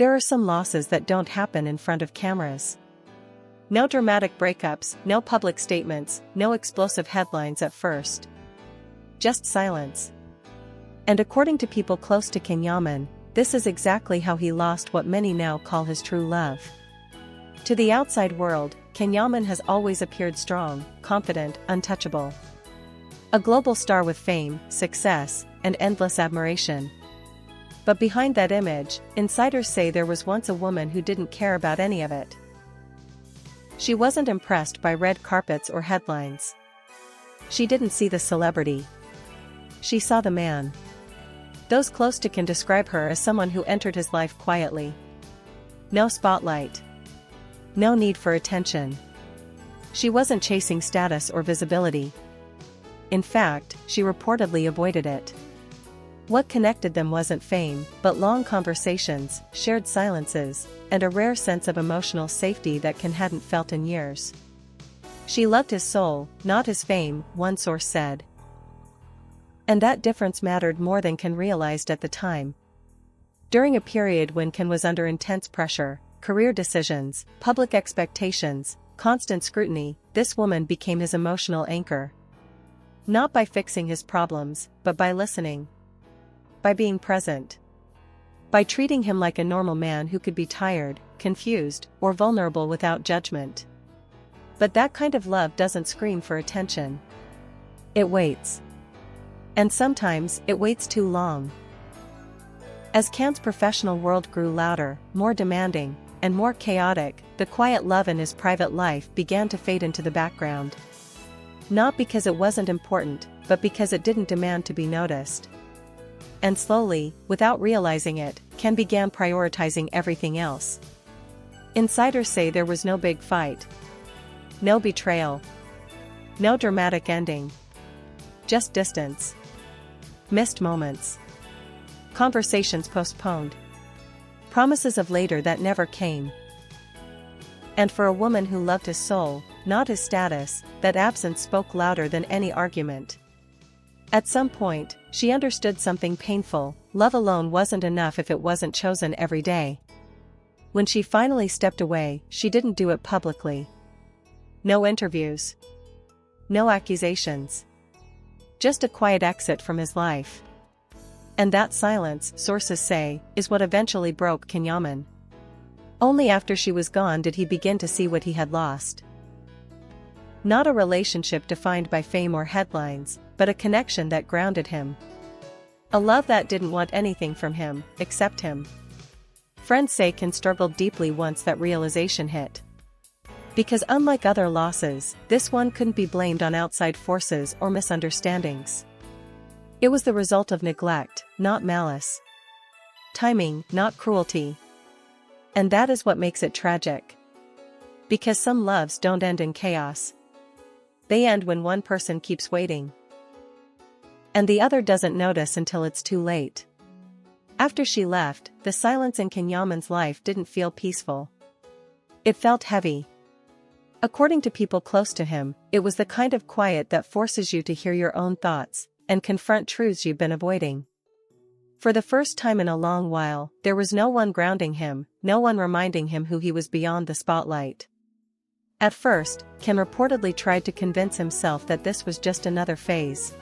There are some losses that don't happen in front of cameras. No dramatic breakups, no public statements, no explosive headlines at first. Just silence. And according to people close to King Yaman, this is exactly how he lost what many now call his true love. To the outside world, King Yaman has always appeared strong, confident, untouchable. A global star with fame, success, and endless admiration. But behind that image, insiders say there was once a woman who didn't care about any of it. She wasn't impressed by red carpets or headlines. She didn't see the celebrity. She saw the man. Those close to can describe her as someone who entered his life quietly. No spotlight. No need for attention. She wasn't chasing status or visibility. In fact, she reportedly avoided it. What connected them wasn't fame, but long conversations, shared silences, and a rare sense of emotional safety that Ken hadn't felt in years. She loved his soul, not his fame, one source said. And that difference mattered more than Ken realized at the time. During a period when Ken was under intense pressure, career decisions, public expectations, constant scrutiny, this woman became his emotional anchor. Not by fixing his problems, but by listening. By being present. By treating him like a normal man who could be tired, confused, or vulnerable without judgment. But that kind of love doesn't scream for attention. It waits. And sometimes, it waits too long. As Ken's professional world grew louder, more demanding, and more chaotic, the quiet love in his private life began to fade into the background. Not because it wasn't important, but because it didn't demand to be noticed. And slowly, without realizing it, Ken began prioritizing everything else. Insiders say there was no big fight. No betrayal. No dramatic ending. Just distance. Missed moments. Conversations postponed. Promises of later that never came. And for a woman who loved his soul, not his status, that absence spoke louder than any argument. At some point, she understood something painful: love alone wasn't enough if it wasn't chosen every day. When she finally stepped away, she didn't do it publicly. No interviews. No accusations. Just a quiet exit from his life. And that silence, sources say, is what eventually broke King Yaman. Only after she was gone did he begin to see what he had lost. Not a relationship defined by fame or headlines, but a connection that grounded him. A love that didn't want anything from him, except him. Friends say Ken struggled deeply once that realization hit. Because unlike other losses, this one couldn't be blamed on outside forces or misunderstandings. It was the result of neglect, not malice. Timing, not cruelty. And that is what makes it tragic. Because some loves don't end in chaos. They end when one person keeps waiting. And the other doesn't notice until it's too late. After she left, the silence in King Yaman's life didn't feel peaceful. It felt heavy. According to people close to him, it was the kind of quiet that forces you to hear your own thoughts and confront truths you've been avoiding. For the first time in a long while, there was no one grounding him, no one reminding him who he was beyond the spotlight. At first, Ken reportedly tried to convince himself that this was just another phase.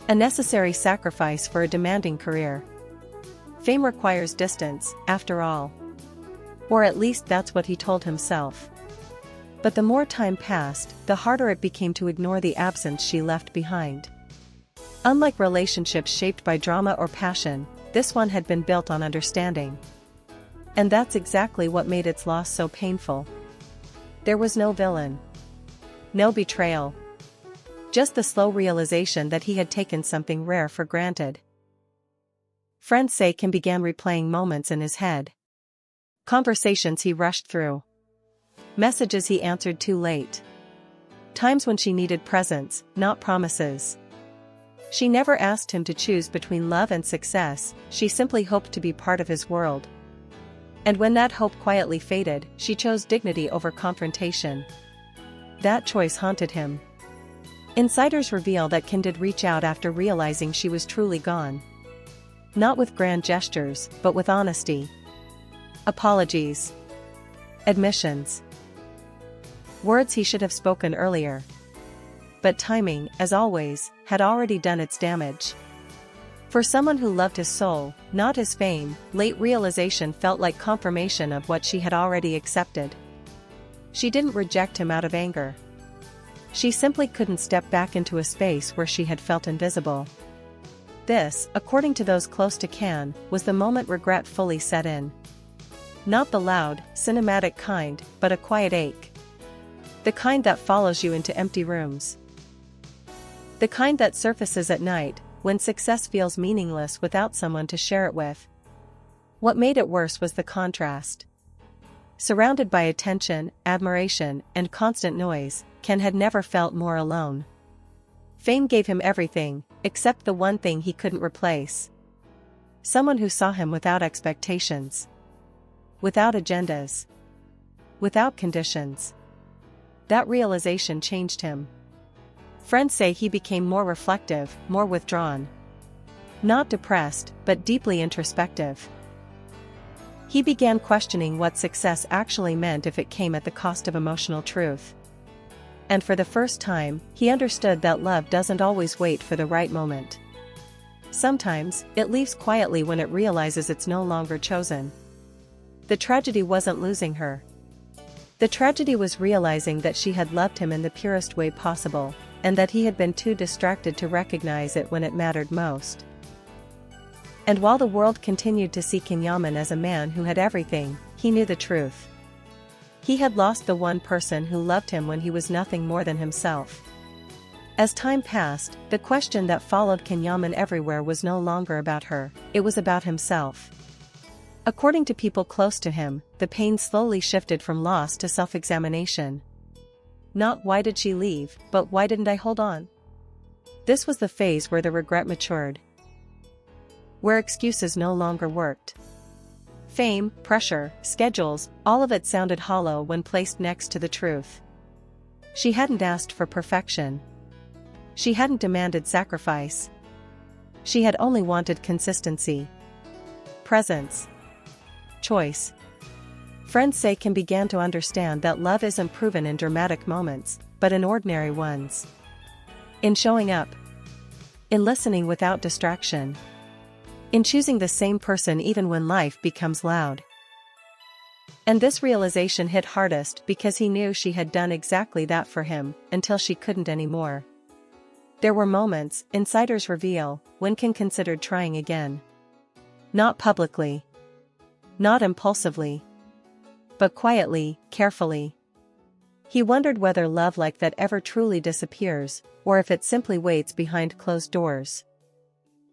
A necessary sacrifice for a demanding career. Fame requires distance, after all. Or at least that's what he told himself. But the more time passed, the harder it became to ignore the absence she left behind. Unlike relationships shaped by drama or passion, this one had been built on understanding. And that's exactly what made its loss so painful. There was no villain. No betrayal. Just the slow realization that he had taken something rare for granted. Friends say Ken began replaying moments in his head. Conversations he rushed through. Messages he answered too late. Times when she needed presence, not promises. She never asked him to choose between love and success, she simply hoped to be part of his world. And when that hope quietly faded, she chose dignity over confrontation. That choice haunted him. Insiders reveal that Ken did reach out after realizing she was truly gone. Not with grand gestures, but with honesty. Apologies. Admissions. Words he should have spoken earlier. But timing, as always, had already done its damage. For someone who loved his soul, not his fame, late realization felt like confirmation of what she had already accepted. She didn't reject him out of anger. She simply couldn't step back into a space where she had felt invisible. This, according to those close to Can, was the moment regret fully set in. Not the loud, cinematic kind, but a quiet ache. The kind that follows you into empty rooms. The kind that surfaces at night, when success feels meaningless without someone to share it with. What made it worse was the contrast. Surrounded by attention, admiration, and constant noise, Ken had never felt more alone. Fame gave him everything, except the one thing he couldn't replace. Someone who saw him without expectations. Without agendas. Without conditions. That realization changed him. Friends say he became more reflective, more withdrawn. Not depressed, but deeply introspective. He began questioning what success actually meant if it came at the cost of emotional truth. And for the first time, he understood that love doesn't always wait for the right moment. Sometimes, it leaves quietly when it realizes it's no longer chosen. The tragedy wasn't losing her. The tragedy was realizing that she had loved him in the purest way possible, and that he had been too distracted to recognize it when it mattered most. And while the world continued to see Yaman as a man who had everything, he knew the truth. He had lost the one person who loved him when he was nothing more than himself. As time passed, the question that followed Yaman everywhere was no longer about her, it was about himself. According to people close to him, the pain slowly shifted from loss to self-examination. Not why did she leave, but why didn't I hold on? This was the phase where the regret matured. Where excuses no longer worked. Fame, pressure, schedules, all of it sounded hollow when placed next to the truth. She hadn't asked for perfection. She hadn't demanded sacrifice. She had only wanted consistency. Presence. Choice. Friends say Kim began to understand that love isn't proven in dramatic moments, but in ordinary ones. In showing up. In listening without distraction. In choosing the same person even when life becomes loud. And this realization hit hardest because he knew she had done exactly that for him, until she couldn't anymore. There were moments, insiders reveal, when Kim considered trying again. Not publicly. Not impulsively. But quietly, carefully. He wondered whether love like that ever truly disappears, or if it simply waits behind closed doors.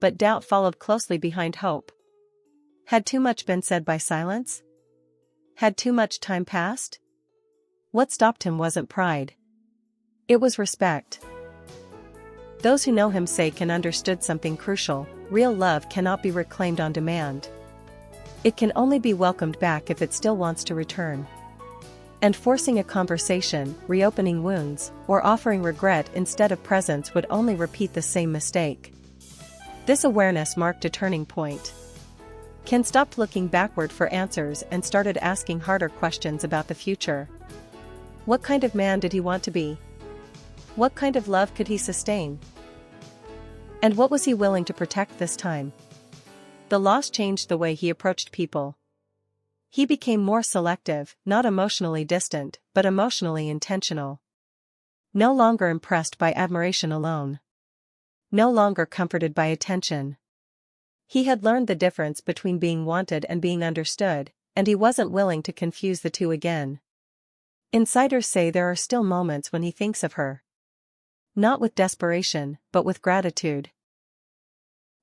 But doubt followed closely behind hope. Had too much been said by silence? Had too much time passed? What stopped him wasn't pride. It was respect. Those who know him say Ken understood something crucial: real love cannot be reclaimed on demand. It can only be welcomed back if it still wants to return. And forcing a conversation, reopening wounds, or offering regret instead of presence would only repeat the same mistake. This awareness marked a turning point. Ken stopped looking backward for answers and started asking harder questions about the future. What kind of man did he want to be? What kind of love could he sustain? And what was he willing to protect this time? The loss changed the way he approached people. He became more selective, not emotionally distant, but emotionally intentional. No longer impressed by admiration alone. No longer comforted by attention. He had learned the difference between being wanted and being understood, and he wasn't willing to confuse the two again. Insiders say there are still moments when he thinks of her. Not with desperation, but with gratitude.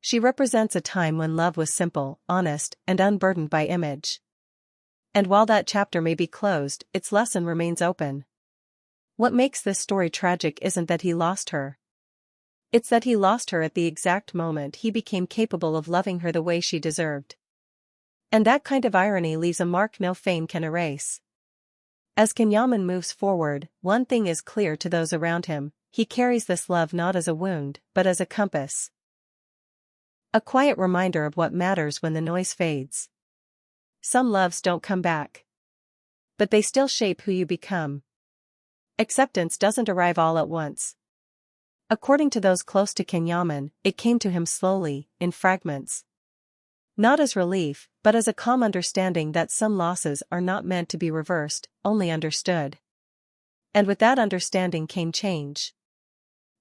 She represents a time when love was simple, honest, and unburdened by image. And while that chapter may be closed, its lesson remains open. What makes this story tragic isn't that he lost her. It's that he lost her at the exact moment he became capable of loving her the way she deserved. And that kind of irony leaves a mark no fame can erase. As Yaman moves forward, one thing is clear to those around him: he carries this love not as a wound, but as a compass. A quiet reminder of what matters when the noise fades. some loves don't come back. But they still shape who you become. Acceptance doesn't arrive all at once. According to those close to Yaman, it came to him slowly, in fragments. Not as relief, but as a calm understanding that some losses are not meant to be reversed, only understood. And with that understanding came change.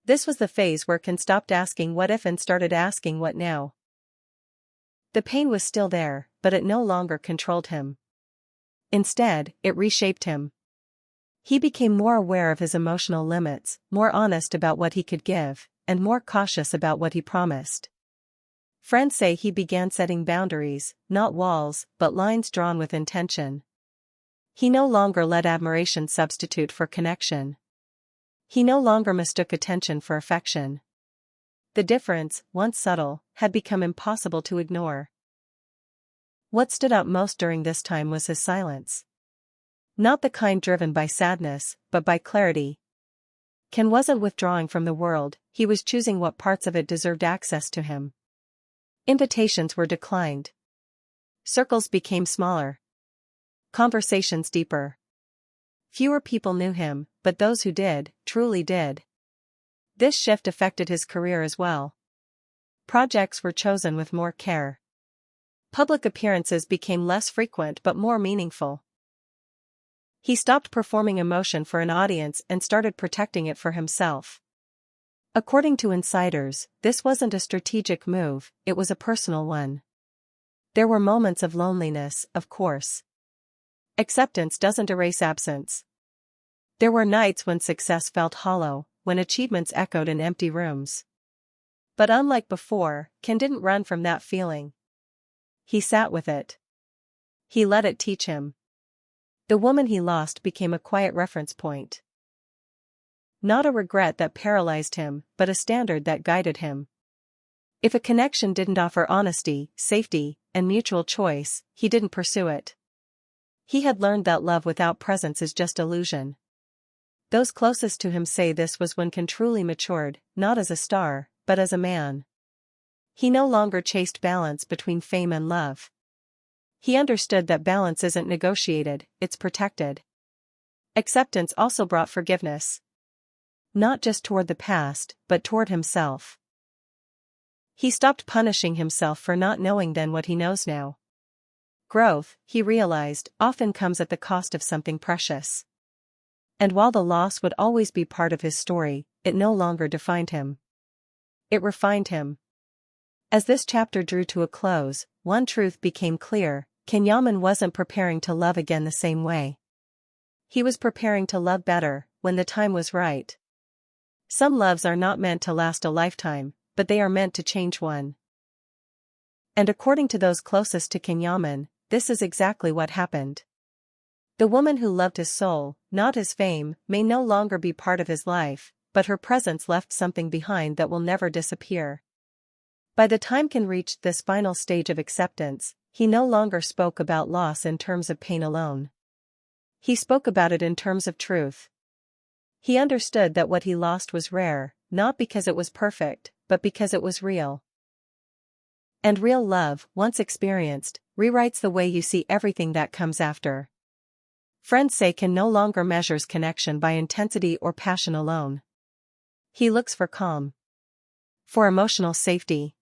This was the phase where Ken stopped asking what if and started asking what now. The pain was still there, but it no longer controlled him. Instead, it reshaped him. He became more aware of his emotional limits, more honest about what he could give, and more cautious about what he promised. Friends say he began setting boundaries, not walls, but lines drawn with intention. He no longer let admiration substitute for connection. He no longer mistook attention for affection. The difference, once subtle, had become impossible to ignore. What stood out most during this time was his silence. Not the kind driven by sadness, but by clarity. Ken wasn't withdrawing from the world, he was choosing what parts of it deserved access to him. Invitations were declined. Circles became smaller. Conversations deeper. Fewer people knew him, but those who did, truly did. This shift affected his career as well. Projects were chosen with more care. Public appearances became less frequent but more meaningful. He stopped performing emotion for an audience and started protecting it for himself. According to insiders, this wasn't a strategic move, it was a personal one. There were moments of loneliness, of course. Acceptance doesn't erase absence. There were nights when success felt hollow, when achievements echoed in empty rooms. But unlike before, Ken didn't run from that feeling. He sat with it. He let it teach him. The woman he lost became a quiet reference point. Not a regret that paralyzed him, but a standard that guided him. If a connection didn't offer honesty, safety, and mutual choice, he didn't pursue it. He had learned that love without presence is just illusion. Those closest to him say this was when Ken truly matured, not as a star, but as a man. He no longer chased balance between fame and love. He understood that balance isn't negotiated, it's protected. Acceptance also brought forgiveness. Not just toward the past, but toward himself. He stopped punishing himself for not knowing then what he knows now. Growth, he realized, often comes at the cost of something precious. And while the loss would always be part of his story, it no longer defined him. It refined him. As this chapter drew to a close, one truth became clear: Yaman wasn't preparing to love again the same way. He was preparing to love better, when the time was right. Some loves are not meant to last a lifetime, but they are meant to change one. And according to those closest to Yaman, this is exactly what happened. The woman who loved his soul, not his fame, may no longer be part of his life, but her presence left something behind that will never disappear. By the time Ken reached this final stage of acceptance, he no longer spoke about loss in terms of pain alone. He spoke about it in terms of truth. He understood that what he lost was rare, not because it was perfect, but because it was real. And real love, once experienced, rewrites the way you see everything that comes after. Friends say Ken no longer measures connection by intensity or passion alone. He looks for calm. For emotional safety.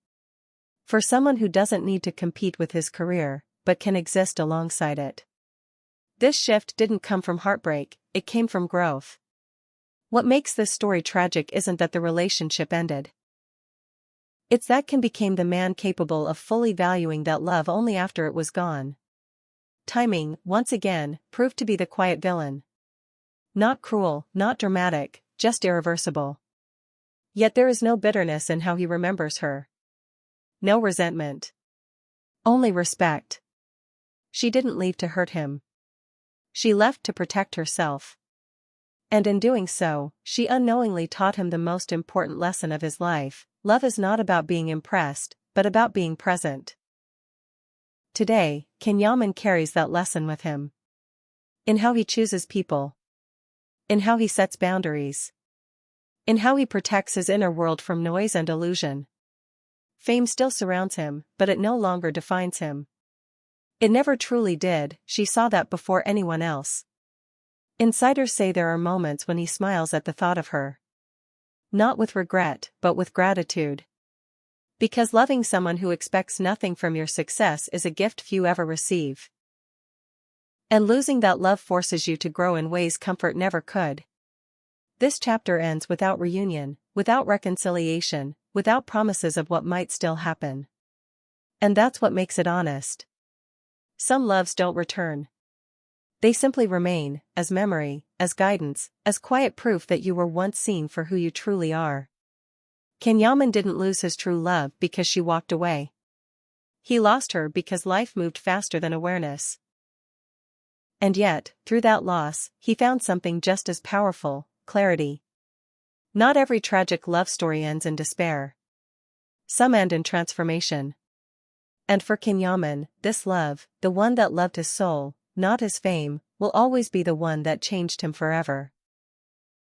For someone who doesn't need to compete with his career, but can exist alongside it. This shift didn't come from heartbreak, it came from growth. What makes this story tragic isn't that the relationship ended. It's that Ken became the man capable of fully valuing that love only after it was gone. Timing, once again, proved to be the quiet villain. Not cruel, not dramatic, just irreversible. Yet there is no bitterness in how he remembers her. No resentment. Only respect. She didn't leave to hurt him. She left to protect herself. And in doing so, she unknowingly taught him the most important lesson of his life: love is not about being impressed, but about being present. Today, Yaman carries that lesson with him. In how he chooses people. In how he sets boundaries. In how he protects his inner world from noise and illusion. Fame still surrounds him, but it no longer defines him. It never truly did, she saw that before anyone else. Insiders say there are moments when he smiles at the thought of her. Not with regret, but with gratitude. Because loving someone who expects nothing from your success is a gift few ever receive. And losing that love forces you to grow in ways comfort never could. This chapter ends without reunion, without reconciliation, without promises of what might still happen. And that's what makes it honest. Some loves don't return. They simply remain, as memory, as guidance, as quiet proof that you were once seen for who you truly are. Yaman didn't lose his true love because she walked away. He lost her because life moved faster than awareness. And yet, through that loss, he found something just as powerful: clarity. Not every tragic love story ends in despair. Some end in transformation. And for Yaman, this love, the one that loved his soul, not his fame, will always be the one that changed him forever.